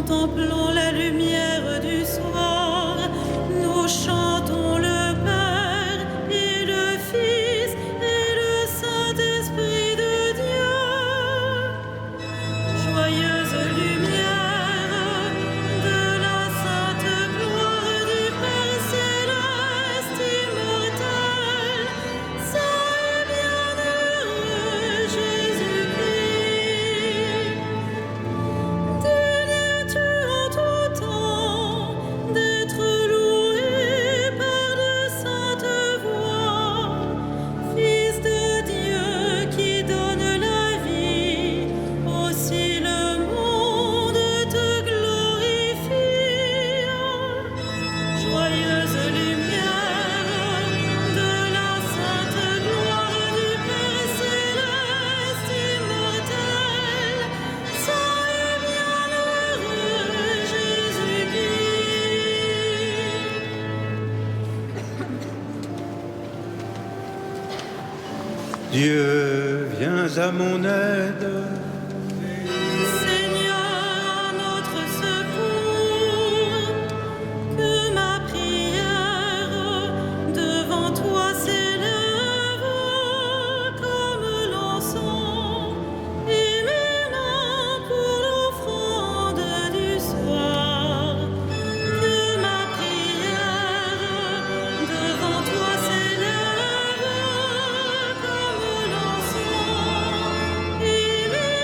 Contemplant la lumière du soir, nous chantons le Père et le Fils et le Saint-Esprit de Dieu. Joyeuse lumière de la sainte gloire du Père céleste immortel, saint et bienheureux Jésus-Christ. Digne-tu en tout temps d'être loué par de saintes voix, Fils de Dieu qui donne la vie, aussi le monde te glorifie. Joyeuse lumière de la sainte gloire du Père céleste immortel, saint et bienheureux Jésus-Christ. Dieu, viens à mon aide. Seigneur, à notre secours, que ma prière devant toi s'élève comme l'encens et mes mains pour l'offrande du soir. Que ma prière devant toi s'élève comme l'encens et mes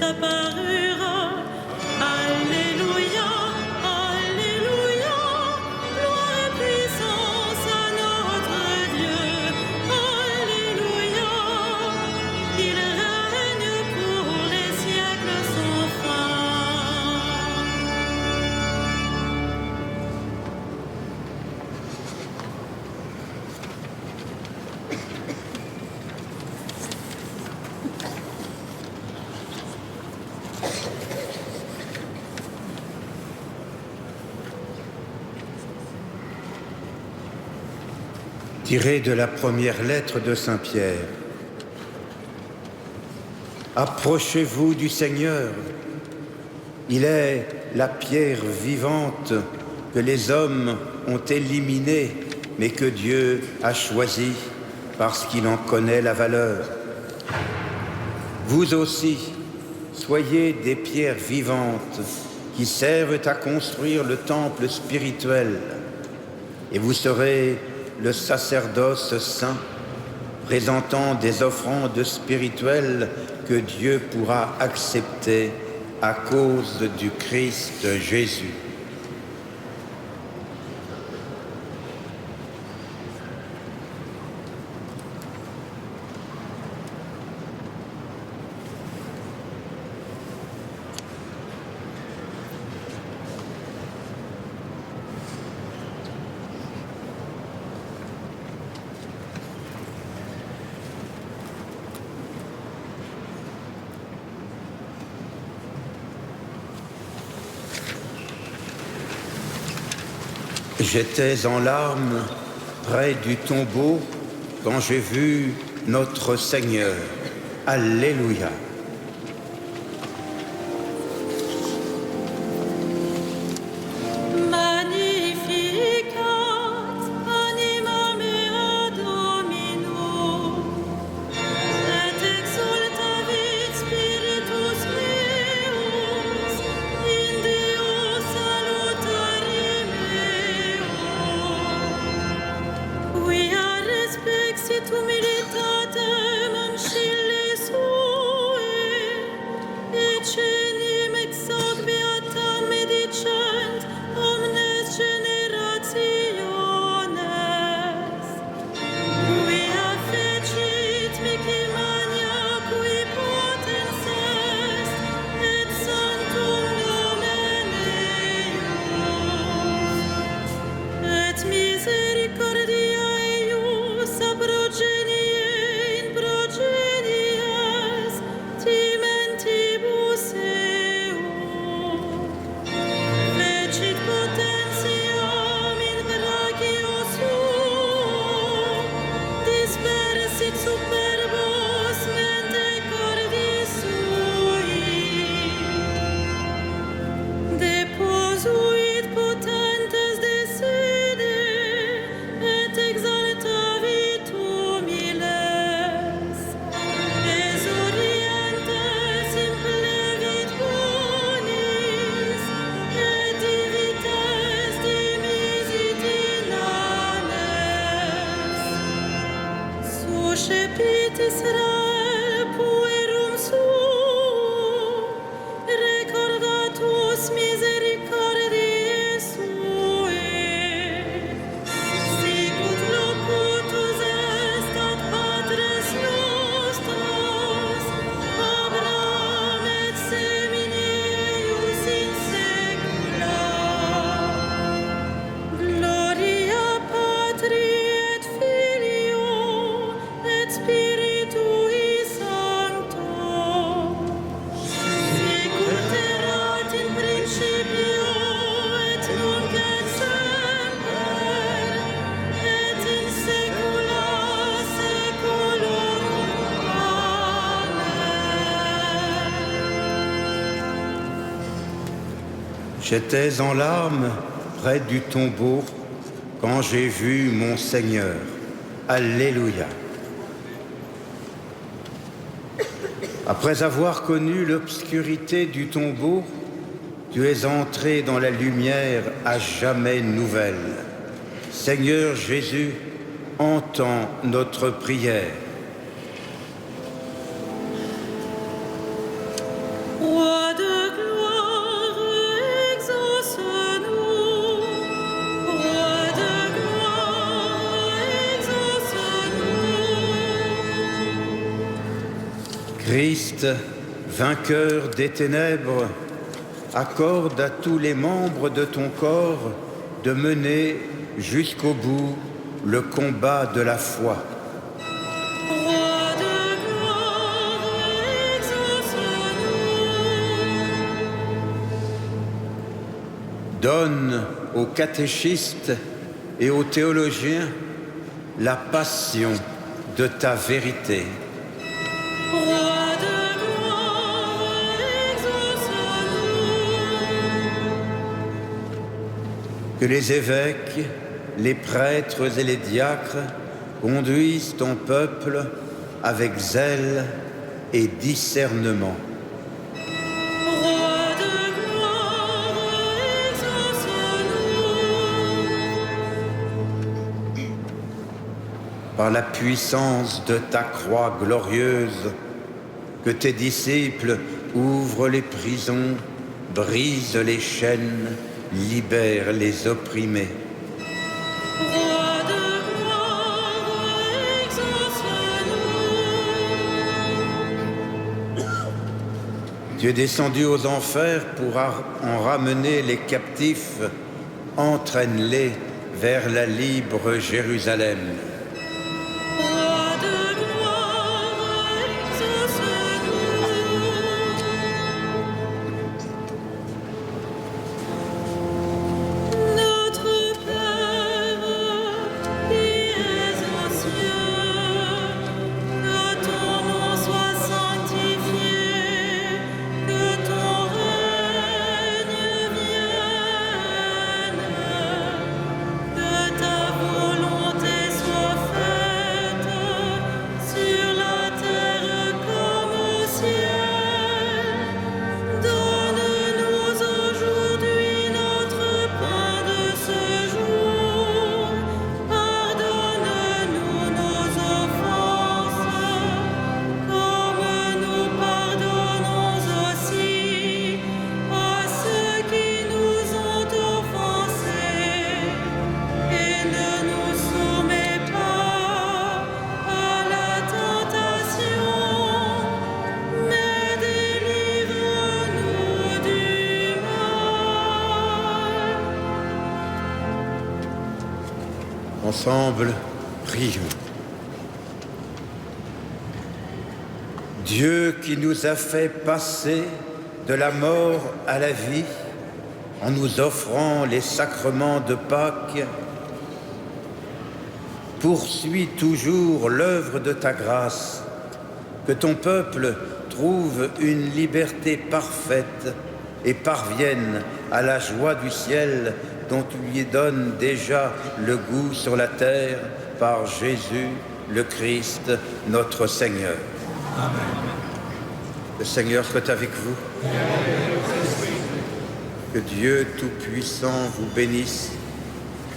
apparurent. Alléluia, Alléluia, gloire et puissance à notre Dieu. Alléluia, il règne pour les siècles sans fin. Tiré de la première lettre de Saint Pierre. Approchez-vous du Seigneur. Il est la pierre vivante que les hommes ont éliminée, mais que Dieu a choisie parce qu'il en connaît la valeur. Vous aussi, soyez des pierres vivantes qui servent à construire le temple spirituel, et vous serez le sacerdoce saint, présentant des offrandes spirituelles que Dieu pourra accepter à cause du Christ Jésus. J'étais en larmes près du tombeau quand j'ai vu notre Seigneur. Alléluia. Magnificat anima mea Domino, et exultavit spiritus meus in Deo salutari meo. Quia respexit humilitatem ancilli sui, et cenim ex hoc beatam medicent omnes generationes. Quia fecit mihi mania qui potens est, et sanctum nomen eius. Et misericordia eius a progenie in progenies timentibus eo. Fecit potentiam in brachio suo, dispersit superbos mente cordis sui. Deposuit potentes de sede, et exaltavit humiles. Exorientes implevit bonis, et divites dimisit inanes. Suscepit Israel puerum suo, recordatus misericordiae sue. Sicut locutus est ad patres nostros, Abraham et semini eius in saecula. Gloria Patri et Filio et Spiritui Sancto, sicut erat in principio et nunc et semper, et in saecula saeculorum. Amen. J'étais en larmes près du tombeau quand j'ai vu mon Seigneur. Alléluia. Après avoir connu l'obscurité du tombeau, tu es entré dans la lumière à jamais nouvelle. Seigneur Jésus, entends notre prière. Christ, vainqueur des ténèbres, accorde à tous les membres de ton corps de mener jusqu'au bout le combat de la foi. Roi de gloire, exauce-nous. Donne aux catéchistes et aux théologiens la passion de ta vérité. Roi de gloire, exauce-nous. Que les évêques, les prêtres et les diacres conduisent ton peuple avec zèle et discernement. Roi de gloire, exauce-nous. Par la puissance de ta croix glorieuse, que tes disciples ouvrent les prisons, brisent les chaînes, libèrent les opprimés. Roi de gloire, exauce-nous. Tu es descendu aux enfers pour en ramener les captifs, entraîne-les vers la libre Jérusalem. Roi de gloire, exauce-nous. Notre Père, qui es aux cieux, que ton nom soit sanctifié, que ton règne vienne, que ta volonté soit faite sur la terre comme au ciel. Donne-nous aujourd'hui notre pain de ce jour. Pardonne-nous nos offenses, comme nous pardonnons aussi à ceux qui nous ont offensés. Et ne nous soumets pas à la tentation, mais délivre-nous du mal. Ensemble, prions. Dieu qui nous a fait passer de la mort à la vie en nous offrant les sacrements de Pâques, poursuis toujours l'œuvre de ta grâce, que ton peuple trouve une liberté parfaite et parvienne à la joie du ciel dont tu lui donnes déjà le goût sur la terre par Jésus, le Christ, notre Seigneur. Amen. Le Seigneur soit avec vous. Que Dieu Tout-Puissant vous bénisse,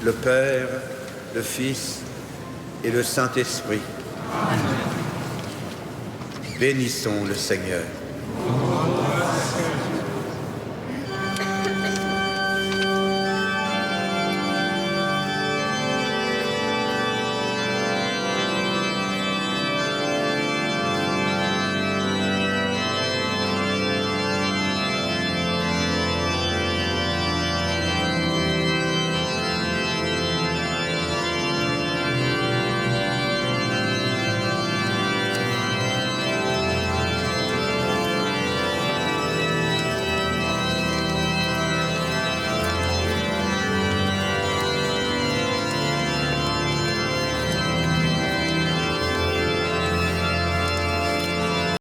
le Père, le Fils et le Saint-Esprit. Bénissons le Seigneur.